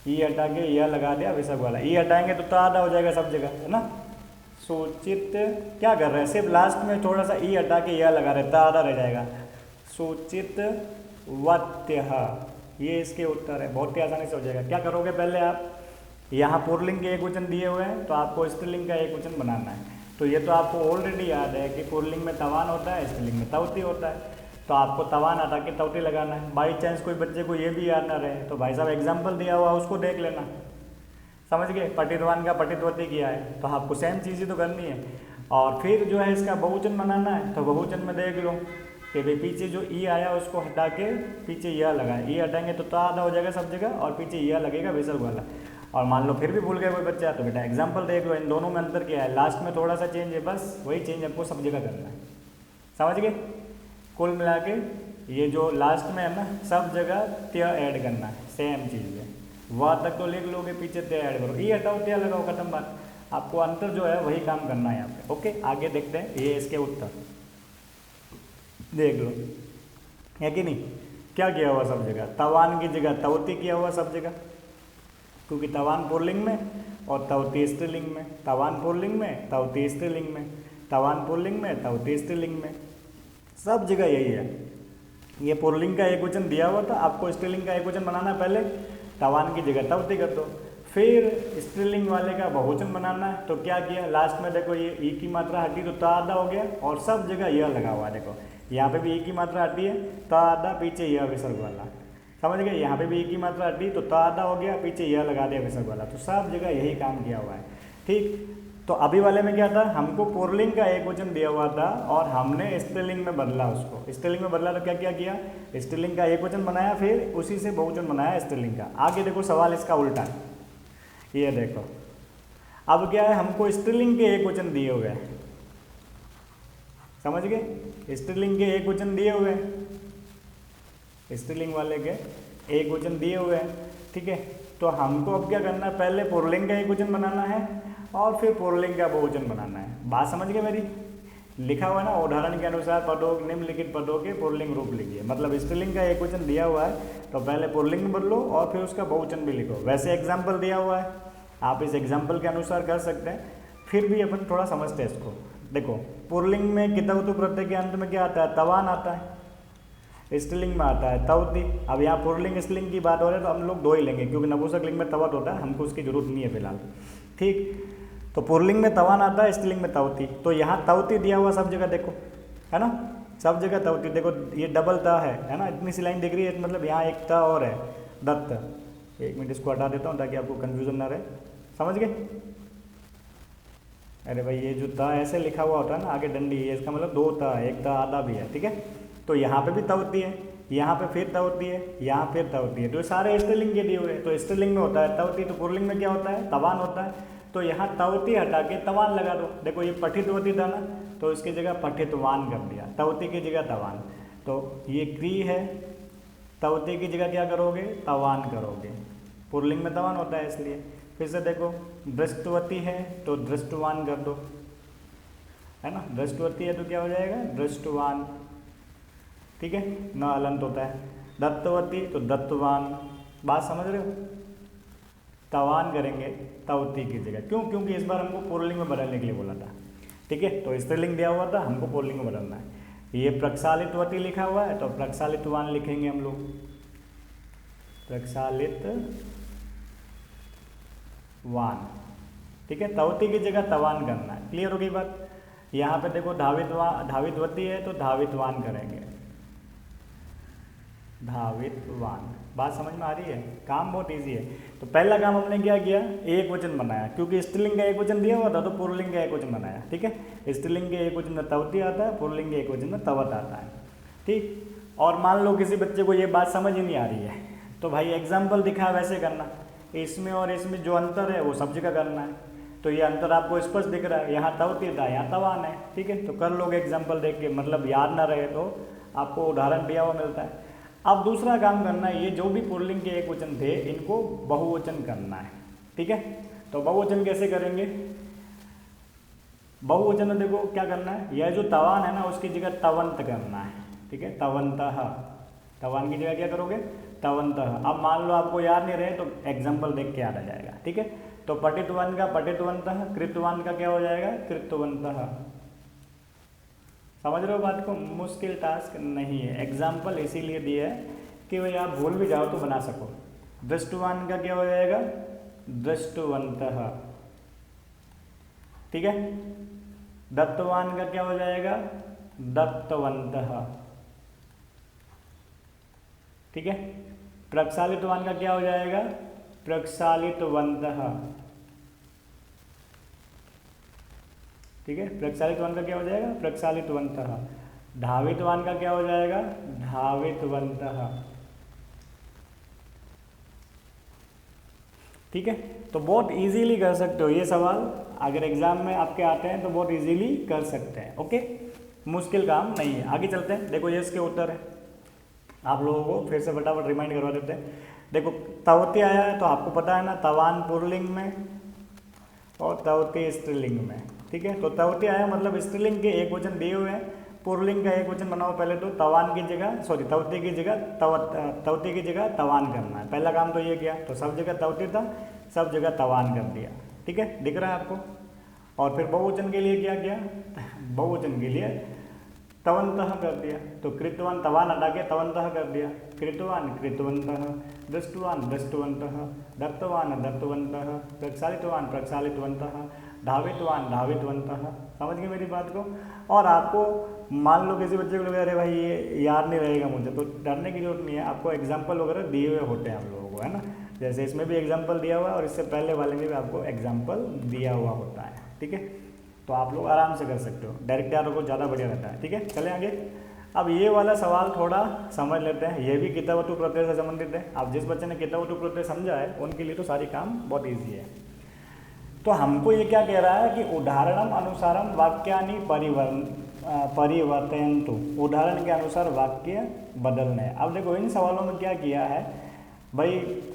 ई हटा के यह लगा दिया विसर्ग वाला, ई हटाएंगे तो आधा हो जाएगा सब जगह, है ना। सूचित क्या कर रहे हैं, सिर्फ लास्ट में थोड़ा सा ई हटा के यह लगा रहे, आधा रह जाएगा। सूचित वत्य, ये इसके उत्तर है, बहुत ही आसानी से हो जाएगा। क्या करोगे, पहले आप यहाँ पुल्लिंग के एक वचन दिए हुए हैं तो आपको स्त्रीलिंग का एक वचन बनाना है। तो ये तो आपको ऑलरेडी याद है कि पुल्लिंग में तवान होता है, स्त्रीलिंग में तवती होता है, तो आपको तवान हटा के तवती लगाना है। बाई चांस कोई बच्चे को ये भी याद ना रहे तो भाई साहब एग्जाम्पल दिया हुआ उसको देख लेना, समझ गए। पठितवान का पठितवती किया है तो आपको सेम चीज़ ही तो करनी है। और फिर जो है इसका बहुवचन बनाना है, तो बहुवचन में देख लो कि भाई पीछे जो ई आया उसको हटा के पीछे यह लगाए, ई हटाएंगे तो आधा हो जाएगा सब जगह और पीछे यह लगेगा विसर्ग वाला। और मान लो फिर भी भूल गए कोई बच्चा, तो बेटा एग्जाम्पल देख लो, इन दोनों में अंतर क्या है, लास्ट में थोड़ा सा चेंज है, बस वही चेंज आपको सब जगह करना है, समझ गए। कुल मिला के ये जो लास्ट में है ना, सब जगह त्य ऐड करना है, सेम चीज़ है। वह तक तो लिख लोगे, पीछे त्य ऐड करो, ई हटाओ त्य लगाओ, खत्म बात। आपको अंतर जो है वही काम करना है यहाँ पे। ओके, आगे देखते हैं, ये इसके उत्तर देख लो, है कि नहीं। क्या किया हुआ सब जगह, तवान की जगह तवती किया हुआ सब जगह, क्योंकि तवान पुल्लिंग में और तवती स्त्रीलिंग में, तवान पुल्लिंग में तवती स्त्रीलिंग में, तवान पुल्लिंग में तवती स्त्रीलिंग में, सब जगह यही है। ये पुल्लिंग का एक वचन दिया हुआ था, आपको स्त्रीलिंग का एक वचन बनाना है, पहले तवान की जगह तवती कर दो, फिर स्त्रीलिंग वाले का बहुवचन बनाना है। तो क्या किया, लास्ट में देखो ये ई की मात्रा हटी तो ता आधा हो गया और सब जगह यह लगा हुआ है, देखो यहाँ पे भी ई की मात्रा हटी है, ता आधा, पीछे यह विसर्ग वाला, समझ गए। यहाँ पे भी ई की मात्रा हटी तो ता आधा हो गया, पीछे यह लगा दिया विसर्ग वाला, तो सब जगह यही काम किया हुआ है। ठीक, तो अभी वाले में क्या था, हमको पुल्लिंग का एक वचन दिया हुआ था और हमने स्त्रीलिंग में बदला, उसको स्त्रीलिंग में बदला तो क्या क्या किया, स्त्रीलिंग का एक वचन बनाया, फिर उसी से बहुवचन बनाया स्त्रीलिंग का। आगे देखो सवाल इसका उल्टा है, ये देखो अब क्या है, हमको स्त्रीलिंग के एक वचन दिए हुए हैं, समझ गए। स्त्रीलिंग के एक वचन दिए हुए हैं, स्त्रीलिंग वाले के एक वचन दिए हुए हैं, ठीक है। तो हमको अब क्या करना है, पहले पुल्लिंग का एक वचन बनाना है और फिर पुल्लिंग का बहुवचन बनाना है। बात समझ गए मेरी, लिखा हुआ है ना, उदाहरण के अनुसार पदों निम्नलिखित पदों के पुल्लिंग रूप लिखिए। मतलब स्त्रीलिंग का एक वचन दिया हुआ है तो पहले पुल्लिंग में बदलो और फिर उसका बहुवचन भी लिखो। वैसे एग्जाम्पल दिया हुआ है, आप इस एग्जाम्पल के अनुसार कर सकते हैं, फिर भी अपन थोड़ा समझते हैं इसको। देखो पुल्लिंग में कितवतु प्रत्यय के अंत में क्या आता है, तवान आता है, स्त्रीलिंग में आता है तवती। अब यहाँ पुल्लिंग स्त्रीलिंग की बात हो रही है तो हम लोग दो ही लेंगे, क्योंकि नपुंसक लिंग में तवत होता है, हमको उसकी जरूरत नहीं है फिलहाल। ठीक, तो पुल्लिंग में तवान आता है, स्त्रीलिंग में तवती। तो यहाँ तवती दिया हुआ सब जगह देखो, है ना, सब जगह तवती। देखो ये डबल ता है ना, इतनी सी लाइन दिख रही है, मतलब यहाँ एक ता और है, दत्त। एक मिनट इसको हटा देता हूँ ताकि आपको कन्फ्यूजन ना रहे, समझ गए। अरे भाई ये जो ता ऐसे लिखा हुआ होता है ना आगे डंडी, इसका मतलब दो ता है, एक ता आधा भी है, ठीक है। तो यहाँ पे भी तवती है, यहाँ पे फिर तवती है, यहाँ फिर तवती है, तो सारे स्त्रीलिंग के दिए हुए हैं। तो स्त्रीलिंग में होता है तवती, तो पुल्लिंग में क्या होता है, तवान होता है। तो यहाँ तवती हटा के तवान लगा दो। देखो ये पठितवती था ना, तो इसकी जगह पठितवान कर दिया, तवती की जगह तवान। तो ये क्री है, तवती की जगह क्या करोगे, तवान करोगे। पुल्लिंग में तवान होता है इसलिए। फिर से देखो दृष्टवती है तो दृष्टवान कर दो, है ना, दृष्टवती है तो क्या हो जाएगा, दृष्टवान, ठीक है, न अलंत होता है। दत्तवती तो दत्तवान, बात समझ रहे हो। तवान करेंगे तवती की जगह, क्यों, क्योंकि इस बार हमको पुल्लिंग में बदलने के लिए बोला था। ठीक है। तो स्त्रीलिंग दिया हुआ था, हमको पुल्लिंग में बदलना है। ये प्रक्षालितवती लिखा हुआ है तो प्रक्षालितवान लिखेंगे हम लोग, प्रक्षालितवान, ठीक है। तवती की जगह तवान करना है। क्लियर हो गई बात। यहाँ पे देखो धावितवती है तो धावितवान करेंगे, धावितवान। बात समझ में आ रही है? काम बहुत इजी है। तो पहला काम हमने क्या किया, एक वचन बनाया, क्योंकि स्त्रीलिंग का एक वचन दिया हुआ था तो पुल्लिंग का एक वचन बनाया, ठीक है। स्त्रीलिंग के एक वचन में तवती आता है, पुल्लिंग के एक वचन में तवत आता है, ठीक। और मान लो किसी बच्चे को ये बात समझ ही नहीं आ रही है तो भाई एग्जाम्पल दिखा वैसे करना, इसमें और इसमें जो अंतर है वो सब जगह करना है। तो ये अंतर आपको स्पष्ट दिख रहा है, यहाँ तवती था, यहाँ तवान है, ठीक है। तो कर लोगे एग्जाम्पल देख के, मतलब याद ना रहे तो आपको उदाहरण दिया हुआ मिलता है। अब दूसरा काम करना है, ये जो भी पुल्लिंग के एक वचन थे इनको बहुवचन करना है, ठीक है। तो बहुवचन कैसे करेंगे, बहुवचन में देखो क्या करना है, यह जो तवान है ना उसकी जगह तवंत करना है, ठीक है। तवंतः, तवान की जगह क्या करोगे, तवंतः। अब मान लो आपको याद नहीं रहे तो एग्जाम्पल देख के याद आ जाएगा, ठीक है। तो पठितवान का पठितवंतः, कृतवान का क्या हो जाएगा, कृतवंतः। समझ रहे हो बात को? मुश्किल टास्क नहीं है, एग्जाम्पल इसीलिए दिया है कि भाई आप भूल भी जाओ तो बना सको। दृष्टवान का क्या हो जाएगा, दृष्टवंतः, ठीक है। दत्तवान का क्या हो जाएगा, दत्तवंतः, ठीक है। प्रक्षालितवान का क्या हो जाएगा, प्रक्षालितवन्तः, ठीक है। प्रक्षालितवान का क्या हो जाएगा, प्रक्षालितवन्तः। धावितवान का क्या हो जाएगा, धावितवन्तः, ठीक है। तो बहुत इजीली कर सकते हो ये सवाल, अगर एग्जाम में आपके आते हैं तो बहुत इजीली कर सकते हैं, ओके। मुश्किल काम नहीं है। आगे चलते हैं, देखो ये इसके उत्तर है, आप लोगों को फिर से फटाफट रिमाइंड करवा देते हैं। देखो तवती आया है तो आपको पता है ना, तवान पुल्लिंग में और तवती स्त्रीलिंग में, ठीक है। तो तवती आया मतलब स्त्रीलिंग के एक वचन दिए हुए हैं, पुल्लिंग का एक वचन बनाओ पहले। तो तवान की जगह तवती की जगह तवती की जगह तवान करना है। पहला काम तो ये किया, तो सब जगह तवती था, सब जगह तवान कर दिया, ठीक है, दिख रहा है आपको। और फिर बहुवचन के लिए क्या किया, बहुवचन के लिए तवंतः कर दिया। तो कृतवान तवान हटा के तवंतः कर दिया, कृतवान कृतवन्तः, दृष्टवान दृष्टवन्तः, दत्तवान दत्तवन्तः, प्रक्षालितवान प्रक्षालितवन्तः, धावितवान धावितवन्तः। समझ गए मेरी बात को? और आपको मान लो किसी बच्चे को लगे अरे भाई ये याद नहीं रहेगा मुझे, तो डरने की जरूरत नहीं है, आपको एग्जाम्पल वगैरह दिए हुए होते हैं हम लोगों को, है ना। जैसे इसमें भी एग्जाम्पल दिया हुआ है और इससे पहले वाले में भी आपको एग्जाम्पल दिया हुआ होता है, ठीक है। तो आप लोग आराम से कर सकते हो, डायरेक्ट याद रखो ज़्यादा बढ़िया रहता है, ठीक है। चले आगे। अब ये वाला सवाल थोड़ा समझ लेते हैं, ये भी कितावतु प्रत्यय से संबंधित है। अब जिस बच्चे ने कितावतु प्रत्यय समझा है उनके लिए तो सारी काम बहुत ईजी है। तो हमको ये क्या कह रहा है कि उदाहरणम अनुसारम वाक्यानि परिवर्तयन्तु, उदाहरण के अनुसार वाक्य बदलने। अब देखो इन सवालों में क्या किया है भाई,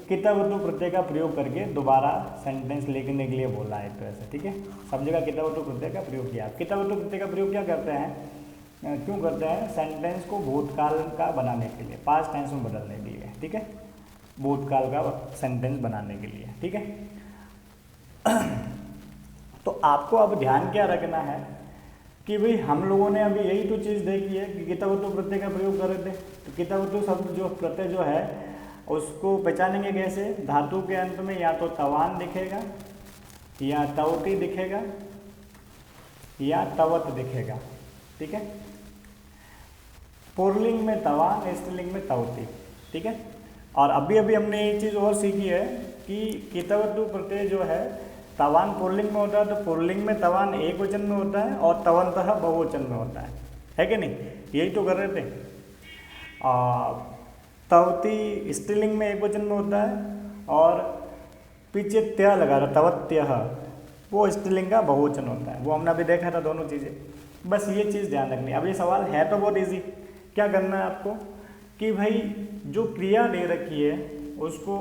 कितावतु प्रत्यय का प्रयोग करके दोबारा सेंटेंस लिखने के लिए बोला है एक तरह से, ठीक है। सब जगह कितावतु प्रत्यय का प्रयोग किया। कितावतु प्रत्यय का प्रयोग क्या करते हैं, क्यों करते हैं, सेंटेंस को भूतकाल का बनाने के लिए, पास्ट टेंस में बदलने के लिए, ठीक है, भूतकाल का सेंटेंस बनाने के लिए, ठीक है। तो आपको अब ध्यान क्या रखना है कि भाई हम लोगों ने अभी यही तो चीज़ देखी है कि कितावतु प्रत्यय का प्रयोग कर रहे थे। तो कितावतु शब्द जो प्रत्यय जो है उसको पहचानेंगे कैसे, धातु के अंत में या तो तवान दिखेगा या तवती दिखेगा या तवत दिखेगा, ठीक है। पुल्लिंग में तवान, स्त्रीलिंग में तवती, ठीक है। और अभी अभी हमने एक चीज़ और सीखी है कि कितावतु प्रत्यय जो है तवान पुल्लिंग में होता है, तो पुल्लिंग में तवान एक वचन में होता है और तवंतः बहुवचन में होता है कि नहीं, यही तो कर रहे थे। तवती स्त्रीलिंग में एक वचन में होता है और पीछे त्या लगा रहा तवत्यः, वो स्त्रीलिंग का बहुवचन होता है, वो हमने अभी देखा था दोनों चीज़ें। बस ये चीज़ ध्यान रखनी। अब ये सवाल है तो बहुत इजी, क्या करना है आपको कि भाई जो क्रिया दे रखी है उसको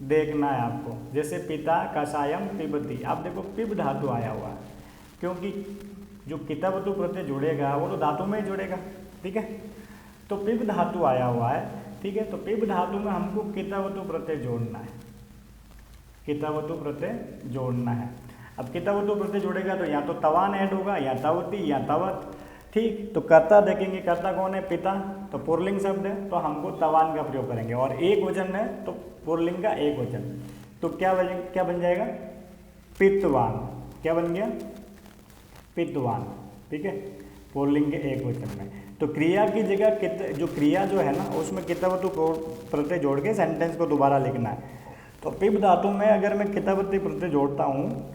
देखना है आपको। जैसे पिता कषायम पिबती, आप देखो पिब धातु आया हुआ है, क्योंकि जो कितावतु प्रत्यय जुड़ेगा वो तो धातु में ही जुड़ेगा, ठीक है। तो पिब धातु आया हुआ है, ठीक है। तो पिब धातु में हमको कितावतु प्रत्यय जोड़ना है, कितावतु प्रत्यय जोड़ना है। अब कितवतु प्रत्यय जोड़ेगा तो या तो तवान ऐड होगा या तवती या तवत। ठीक, तो कर्ता देखेंगे, कर्ता कौन है, पिता, तो पुल्लिंग शब्द है तो हमको तवान का प्रयोग करेंगे, और एक वचन है तो पुल्लिंग का एक वचन, तो क्या बन जाएगा, पितवान। क्या बन गया, पितवान। ठीक है, पुल्लिंग के एक वचन में। तो क्रिया की जगह जो क्रिया जो है ना उसमें कितवतु प्रत्यय जोड़ के सेंटेंस को दोबारा लिखना है। तो पिप धातु में अगर मैं कितवती प्रत्यय जोड़ता हूँ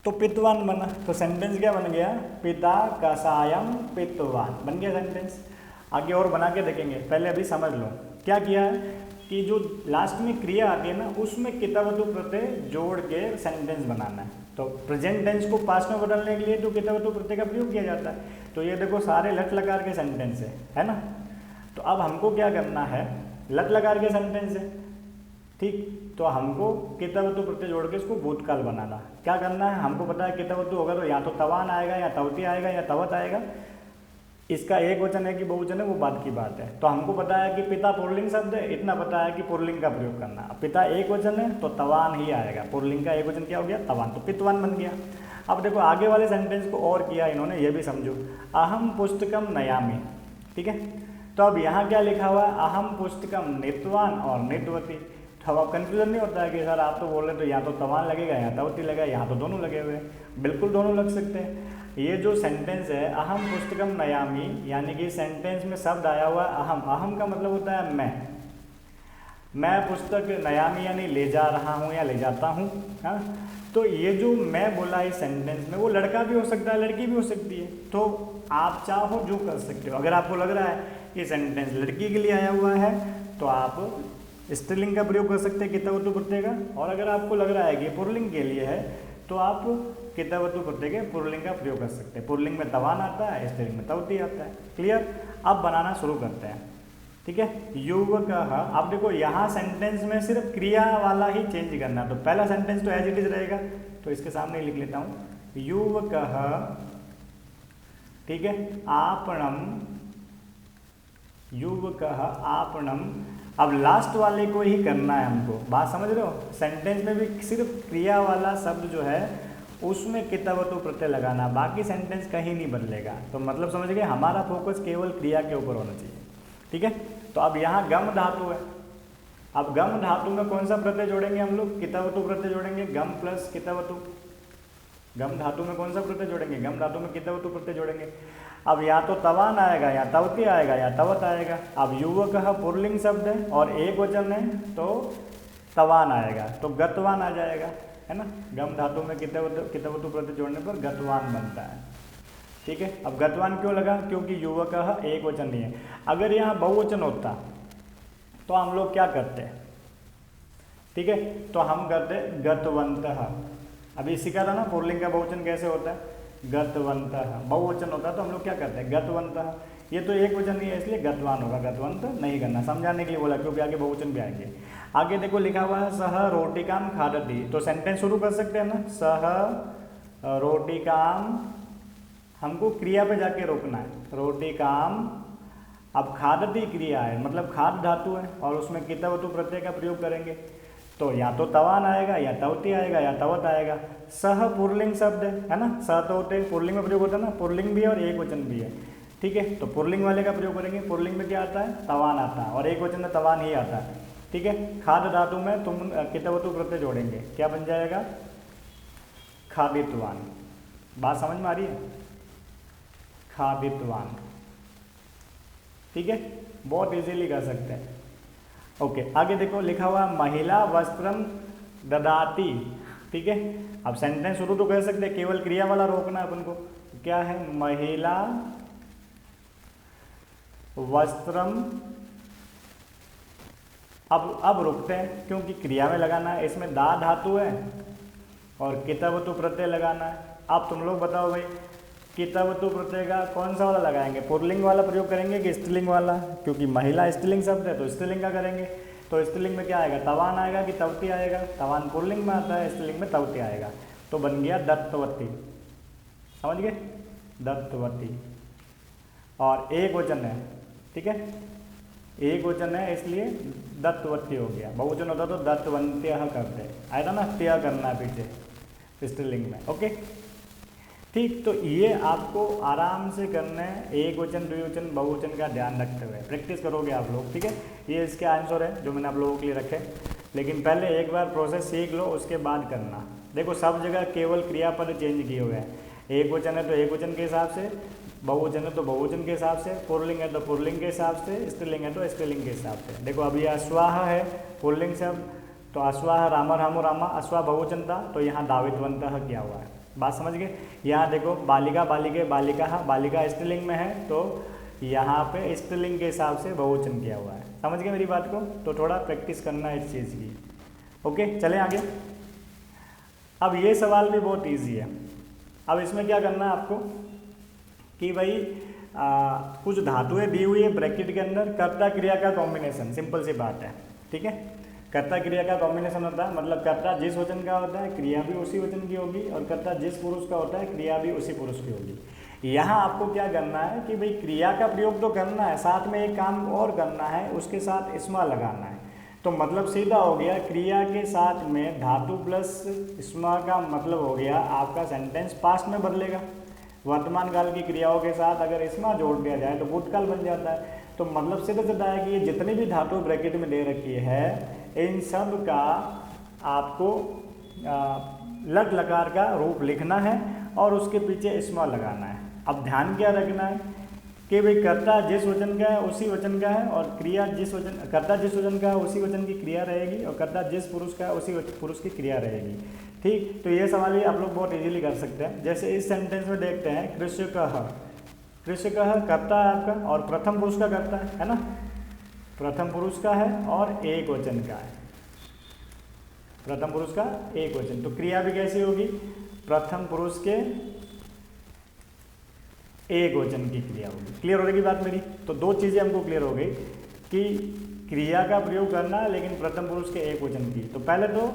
तो पितवान बना, तो सेंटेंस क्या बन गया, पिता कसायम पितवान, बन गया सेंटेंस। आगे और बना के देखेंगे, पहले अभी समझ लो क्या किया है कि जो लास्ट में क्रिया आती है ना उसमें कितवतु प्रत्यय जोड़ के सेंटेंस बनाना है। तो प्रेजेंट टेंस को पास्ट में बदलने के लिए तो कितवतु प्रत्यय का प्रयोग किया जाता है। तो ये देखो सारे लट लकार के सेंटेंस है ना। तो अब हमको क्या करना है, लट लकार के सेंटेंस है, ठीक, तो हमको कितवतु प्रत्यय जोड़ के इसको भूतकाल बनाना। क्या करना है, हमको पता है कितवतु होगा तो या तो तवान आएगा या तवती आएगा या तवत आएगा। इसका एक वचन है कि बहुवचन है वो बात की बात है। तो हमको पता है कि पिता पुल्लिंग शब्द है, इतना पता है कि पुल्लिंग का प्रयोग करना। अब पिता एक वचन है तो तवान ही आएगा, पुल्लिंग का एक वचन क्या हो गया, तवान, तो पितवान बन गया। अब देखो आगे वाले सेंटेंस को और किया इन्होंने, ये भी समझो, अहम पुस्तकम नयामि। ठीक है, तो अब यहाँ क्या लिखा हुआ है, अहम पुस्तकम नित्वान और नित्वती। तो अब कन्फ्यूजन नहीं होता है कि सर आप तो बोल रहे तो या तो तवान लगेगा या तवती लगेगा, यहाँ तो दोनों लगे हुए हैं। बिल्कुल दोनों लग सकते हैं। ये जो सेंटेंस है अहम पुस्तकम नयामि, यानी कि सेंटेंस में शब्द आया हुआ है अहम। अहम का मतलब होता है मैं पुस्तक नयामि यानी ले जा रहा हूँ या ले जाता हूँ। हाँ, तो ये जो मैं बोला इस सेंटेंस में वो लड़का भी हो सकता है लड़की भी हो सकती है। तो आप चाहो जो कर सकते हो। अगर आपको लग रहा है कि सेंटेंस लड़की के लिए आया हुआ है तो आप स्त्रीलिंग का प्रयोग कर सकते हैं कितवतु प्रत्यय का, और अगर आपको लग रहा है कि पुल्लिंग के लिए है तो आप कितवतु प्रत्यय के पुल्लिंग का प्रयोग कर सकते हैं। पुल्लिंग में तवान आता है, स्त्रीलिंग में तवती आता है। क्लियर, अब बनाना शुरू करते हैं। ठीक है, युवक, अब देखो यहाँ सेंटेंस में सिर्फ क्रिया वाला ही चेंज करना। तो पहला सेंटेंस तो एज इट इज रहेगा, तो इसके सामने लिख लेता हूँ, युवक, ठीक है, आपणम, युवक आपणम। अब लास्ट वाले को ही करना है हमको, बात समझ रहे हो। सेंटेंस में भी सिर्फ क्रिया वाला शब्द जो है उसमें कितवतु प्रत्यय लगाना, बाकी सेंटेंस कहीं नहीं बदलेगा। तो मतलब समझ गए, हमारा फोकस केवल क्रिया के ऊपर होना चाहिए। ठीक है, तो अब यहाँ गम धातु है। अब गम धातु में कौन सा प्रत्यय जोड़ेंगे हम लोग, कितवतु प्रत्यय जोड़ेंगे, गम प्लस कितवतु। गम धातु में कौन सा प्रत्यय जोड़ेंगे, गम धातु में कितवतु प्रत्यय जोड़ेंगे। अब या तो तवान आएगा या तवती आएगा या तवत आएगा। अब युवक पुल्लिंग शब्द है और एक वचन है तो तवान आएगा, तो गतवान आ जाएगा, है ना। गम धातु में कितवतु प्रत्यय जोड़ने पर गतवान बनता है। ठीक है, अब गतवान क्यों लगा, क्योंकि युवक एक वचन नहीं है। अगर यहाँ बहुवचन होता तो हम लोग क्या करते, ठीक है, तो हम करते गतवंतः। अभी सीखा था ना पुल्लिंग का बहुवचन कैसे होता है, गतवंतः। बहुवचन होता है तो हम लोग क्या करते हैं, गतवंतः। ये तो एक वचन नहीं है इसलिए गतवान होगा, गतवंत नहीं करना, समझाने के लिए बोला क्योंकि आगे बहुवचन भी आएंगे। आगे देखो लिखा हुआ है सह रोटिकाम खादति, तो सेंटेंस शुरू कर सकते हैं ना, सह रोटिकाम, हमको क्रिया पे जाके रोकना है, रोटिकाम। अब खादति क्रिया है, मतलब खाद धातु है और उसमें कितवतु प्रत्यय का प्रयोग करेंगे, तो या तो तवान आएगा या तवती आएगा या तवत आएगा। सह पुल्लिंग शब्द है ना, सह तो होते पुल्लिंग में प्रयोग होता है ना, पुल्लिंग भी और एक वचन भी है। ठीक है, तो पुल्लिंग वाले का प्रयोग करेंगे। पुल्लिंग में क्या आता है, तवान आता है, और एक वचन में तवान ही आता है। ठीक है, खाद धातु में तुम कितवतु प्रत्यय जोड़ेंगे, क्या बन जाएगा, खादितवान। बात समझ में आ रही है, खादितवान। ठीक है, बहुत इजीली कर सकते हैं। ओके, आगे देखो लिखा हुआ महिला वस्त्रम ददाती। ठीक है, अब सेंटेंस शुरू तो कर सकते हैं, केवल क्रिया वाला रोकना है अपन को। क्या है, महिला वस्त्रम। अब रुकते हैं क्योंकि क्रिया में लगाना है, इसमें दा धातु है और कितवतु प्रत्यय लगाना है। अब तुम लोग बताओ भाई, कितवतु प्रत्यय का कौन सा वाला लगाएंगे, पुल्लिंग वाला प्रयोग करेंगे कि स्त्रीलिंग वाला, क्योंकि महिला स्त्रीलिंग शब्द है तो स्त्रीलिंग का करेंगे। तो स्त्रीलिंग में क्या आएगा, तवान आएगा कि तवती आएगा, तवान पुल्लिंग में आता है, स्त्रीलिंग में तवती आएगा, तो बन गया दत्तवती। समझ गए, दत्तवती। और एक वचन है, ठीक है, एक वचन है इसलिए दत्तवती हो गया। बहुवचन होता तो दत्तवंत्य करते, आया था ना, त्य करना पीछे, स्त्रीलिंग में। ओके ठीक, तो ये आपको आराम से करना है, एक वचन द्विवचन बहुवचन का ध्यान रखते हुए प्रैक्टिस करोगे आप लोग। ठीक है, ये इसके आंसर है जो मैंने आप लोगों के लिए रखे, लेकिन पहले एक बार प्रोसेस सीख लो उसके बाद करना। देखो सब जगह केवल क्रियापद चेंज किए हुए हैं, एक वचन है तो एक वचन के हिसाब से, बहुवचन है तो बहुवचन के हिसाब से, पुल्लिंग है तो पुल्लिंग के हिसाब से, स्त्रीलिंग है तो स्त्रीलिंग के हिसाब से। देखो अभी अश्वाह है पुल्लिंग शब्द, तो अश्वाह रामा रामो रामा, अश्वा बहुवचन था तो यहाँ दावितवंतः किया हुआ है। बात समझ गए। यहाँ देखो बालिका बालिके बालिका, बालिका स्त्रीलिंग में है तो यहाँ पे स्त्रीलिंग के हिसाब से बहुवचन किया हुआ है। समझ गए मेरी बात को, तो थोड़ा प्रैक्टिस करना है इस चीज़ की। ओके चलें आगे। अब ये सवाल भी बहुत इजी है। अब इसमें क्या करना है आपको कि भाई कुछ धातुएं दी हुई है ब्रैकेट के अंदर, कर्ता क्रिया का कॉम्बिनेशन, सिंपल सी बात है। ठीक है, कर्ता क्रिया का कॉम्बिनेशन होता है, मतलब कर्ता जिस वचन का होता है क्रिया भी उसी वचन की होगी, और कर्ता जिस पुरुष का होता है क्रिया भी उसी पुरुष की होगी। यहाँ आपको क्या करना है कि भाई क्रिया का प्रयोग तो करना है, साथ में एक काम और करना है, उसके साथ स्मा लगाना है। तो मतलब सीधा हो गया, क्रिया के साथ में धातु प्लस स्मा का मतलब हो गया आपका सेंटेंस पास्ट में बदलेगा। वर्तमान काल की क्रियाओं के साथ अगर स्मा जोड़ दिया जाए तो भूतकाल बन जाता है। तो मतलब सीधा सीधा है कि ये जितनी भी धातु ब्रैकेट में दे रखी है इन सब का आपको लट लकार का रूप लिखना है और उसके पीछे स्मा लगाना है। अब ध्यान क्या रखना है कि भाई कर्ता जिस वचन का है उसी वचन का है, और क्रिया जिस वचन, कर्ता जिस वचन का है उसी वचन की क्रिया रहेगी, और कर्ता जिस पुरुष का है उसी पुरुष की क्रिया रहेगी। ठीक, तो ये सवाल भी आप लोग बहुत इजीली कर सकते हैं। जैसे इस सेंटेंस में देखते हैं, कृषकः, कृषकः कर्ता है आपका और प्रथम पुरुष का कर्ता है ना, प्रथम पुरुष का है और एक वचन का है, प्रथम पुरुष का एक वचन। तो क्रिया भी कैसी होगी, प्रथम पुरुष के एक वचन की क्रिया होगी। क्लियर हो रही बात मेरी। तो दो चीज़ें हमको क्लियर हो गई कि क्रिया का प्रयोग करना है लेकिन प्रथम पुरुष के एक वचन की। तो पहले तो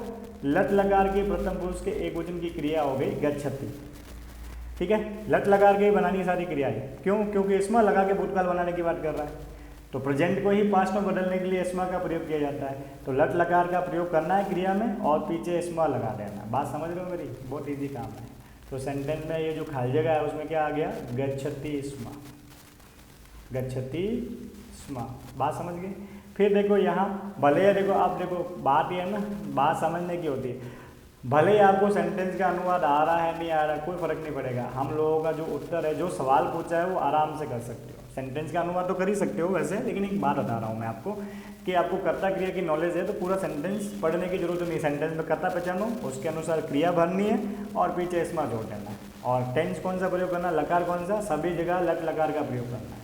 लट लकार के प्रथम पुरुष के एक वचन की क्रिया हो गई गच्छति। ठीक है, लट लकार के ही बनानी सारी क्रियाएं। क्यों? क्योंकि स्मा लगा के भूतकाल बनाने की बात कर रहा है, तो प्रेजेंट को ही पास्ट में बदलने के लिए स्मा का प्रयोग किया जाता है। तो लट लकार का प्रयोग करना है क्रिया में और पीछे स्मा लगा देना। बात समझ रहे हो मेरी, बहुत ईजी काम है। तो सेंटेंस में ये जो खाली जगह है उसमें क्या आ गया, गच्छति स्मा, गच्छति स्मा। बात समझ गए। फिर देखो यहाँ भले, देखो आप देखो बात ये है ना, बात समझने की होती है। भले ही आपको सेंटेंस का अनुवाद आ रहा है नहीं आ रहा है कोई फर्क नहीं पड़ेगा, हम लोगों का जो उत्तर है, जो सवाल पूछा है वो आराम से कर सकते हो। सेंटेंस का अनुवाद तो कर ही सकते हो वैसे, लेकिन एक बात बता रहा हूँ मैं आपको कि आपको कर्ता क्रिया की नॉलेज है तो पूरा सेंटेंस पढ़ने की जरूरत नहीं। सेंटेंस में कर्ता पहचानो, उसके अनुसार क्रिया भरनी है और पीछे स्मा जोड़ देना है। और टेंस कौन सा प्रयोग करना, लकार कौन सा, सभी जगह लट लकार का प्रयोग करना है।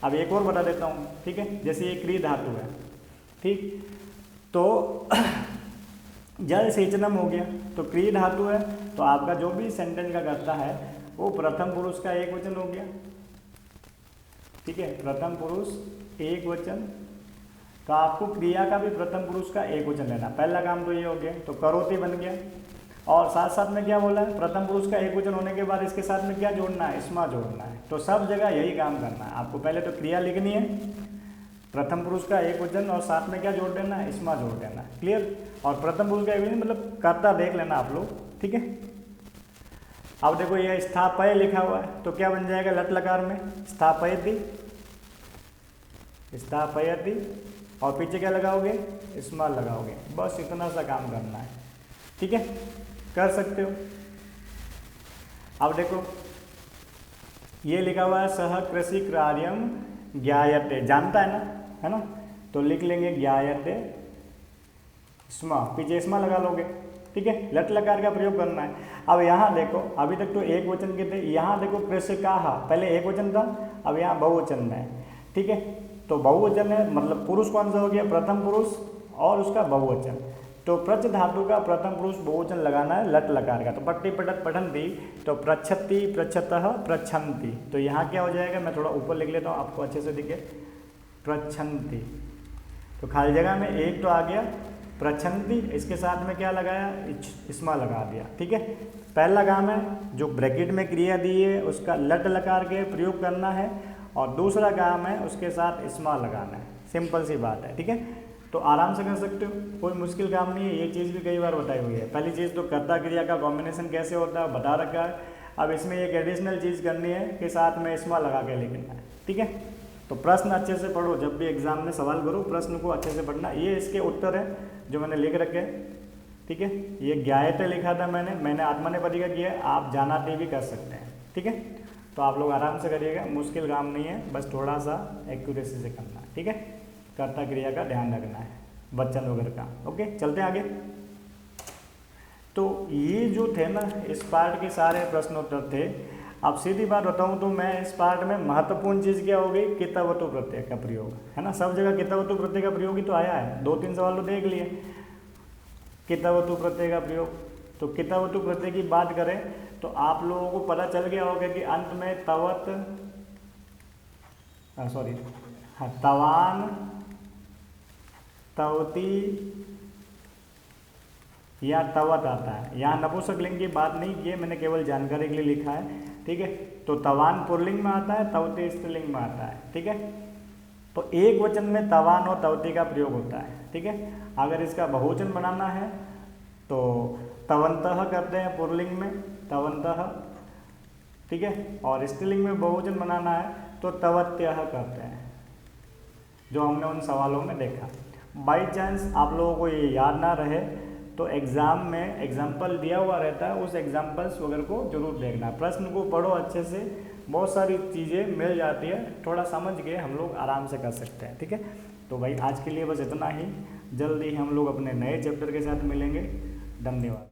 अब एक और बता देता हूँ, ठीक है। जैसे ये क्रिय धातु है, ठीक, तो जल सेचनम हो गया, तो क्रिय धातु है तो आपका जो भी सेंटेंस का कर्ता है वो प्रथम पुरुष का एक वचन हो गया। ठीक है, प्रथम पुरुष एक वचन, तो आपको क्रिया का भी प्रथम पुरुष का एक वचन लेना। पहला काम तो ये हो गया, तो करोति बन गया। और साथ साथ में क्या बोला है, प्रथम पुरुष का एक वचन होने के बाद इसके साथ में क्या जोड़ना है, स्मा जोड़ना है। तो सब जगह यही काम करना है आपको। पहले तो क्रिया लिखनी है, प्रथम पुरुष का एक वचन और साथ में क्या जोड़ देना है, स्मा जोड़ देना है। क्लियर। और प्रथम पुरुष का एक वचन मतलब कर्ता देख लेना आप लोग, ठीक है। अब देखो ये स्थापय लिखा हुआ है तो क्या बन जाएगा लट लकार में, स्थापयति, स्थापयति, और पीछे क्या लगाओगे, स्मा लगाओगे। बस इतना सा काम करना है, ठीक है, कर सकते हो। अब देखो ये लिखा हुआ है सह कृषि कार्यम ज्ञायते, जानता है ना, है ना, तो लिख लेंगे ज्ञायते स्मा, पीछे स्मा लगा लोगे, ठीक है। लट लकार का प्रयोग करना है। अब यहाँ देखो अभी तक तो एक वचन के थे, यहाँ देखो कृषकाः, पहले एक वचन था, अब यहाँ बहुवचन में है, ठीक है। तो बहुवचन है मतलब पुरुष कौन सा हो गया, प्रथम पुरुष और उसका बहुवचन। तो प्रच धातु का प्रथम पुरुष बहुवचन लगाना है लट लकार का। तो पट्टी पटत पठन्ति, तो प्रच्छति प्रच्छतः प्रच्छन्ति। तो यहाँ क्या हो जाएगा, मैं थोड़ा ऊपर लिख लेता हूँ आपको अच्छे से दिखे, प्रच्छन्ति। तो खाली जगह में एक तो आ गया प्रच्छन्ति, इसके साथ में क्या लगाया, स्मा लगा दिया, ठीक है। पहला काम है जो ब्रैकेट में क्रिया दी है उसका लट लकार के प्रयोग करना है, और दूसरा काम है उसके साथ स्मा लगाना है। सिंपल सी बात है, ठीक है। तो आराम से कर सकते हो, कोई मुश्किल काम नहीं है। ये चीज़ भी कई बार बताई हुई है। पहली चीज़ तो कर्ता क्रिया का कॉम्बिनेशन कैसे होता है बता रखा है। अब इसमें एक एडिशनल चीज़ करनी है कि साथ में इसमा लगा के लिखना है, ठीक है। तो प्रश्न अच्छे से पढ़ो, जब भी एग्जाम में सवाल करो प्रश्न को अच्छे से पढ़ना। ये इसके उत्तर है जो मैंने लिख रखे हैं, ठीक है। ये ज्ञायते लिखा था मैंने आत्मनेपदी का किया, आप जानाते भी कर सकते हैं, ठीक है। तो आप लोग आराम से करिएगा, मुश्किल काम नहीं है, बस थोड़ा सा एक्यूरेसी से करना है, ठीक है। कर्ता क्रिया का ध्यान रखना है, वचन वगैरह का। ओके, चलते हैं आगे। तो ये जो थे ना इस पार्ट के सारे प्रश्नोत्तर थे। अब सीधी बात बताऊं तो मैं इस पार्ट में महत्वपूर्ण चीज़ क्या होगी, कितवतु प्रत्यय का प्रयोग, है ना। सब जगह कितवतु प्रत्यय का प्रयोग ही तो आया है, 2-3 सवाल तो देख लिए कितवतु प्रत्यय का प्रयोग। तो कितवतु प्रत्यय की बात करें तो आप लोगों को पता चल गया होगा कि अंत में तवान, तवती या तवत आता है। यहाँ नपुंसक लिंग की बात नहीं की है, मैंने केवल जानकारी के लिए लिखा है, ठीक है। तो तवान पुल्लिंग में आता है, तवती स्त्रीलिंग में आता है, ठीक है। तो एक वचन में तवान और तवती का प्रयोग होता है, ठीक है। अगर इसका बहुवचन बनाना है तो तवंतः करते हैं पुल्लिंग में, तवंतः, ठीक है। और स्त्रीलिंग में बहुवचन बनाना है तो तवत्यः करते हैं, जो हमने उन सवालों में देखा। बाई चांस आप लोगों को ये याद ना रहे तो एग्ज़ाम में एग्जाम्पल दिया हुआ रहता है, उस एग्जाम्पल्स वगैरह को जरूर देखना। प्रश्न को पढ़ो अच्छे से, बहुत सारी चीज़ें मिल जाती है, थोड़ा समझ के हम लोग आराम से कर सकते हैं, ठीक है। तो भाई आज के लिए बस इतना ही, जल्दी हम लोग अपने नए चैप्टर के साथ मिलेंगे। धन्यवाद।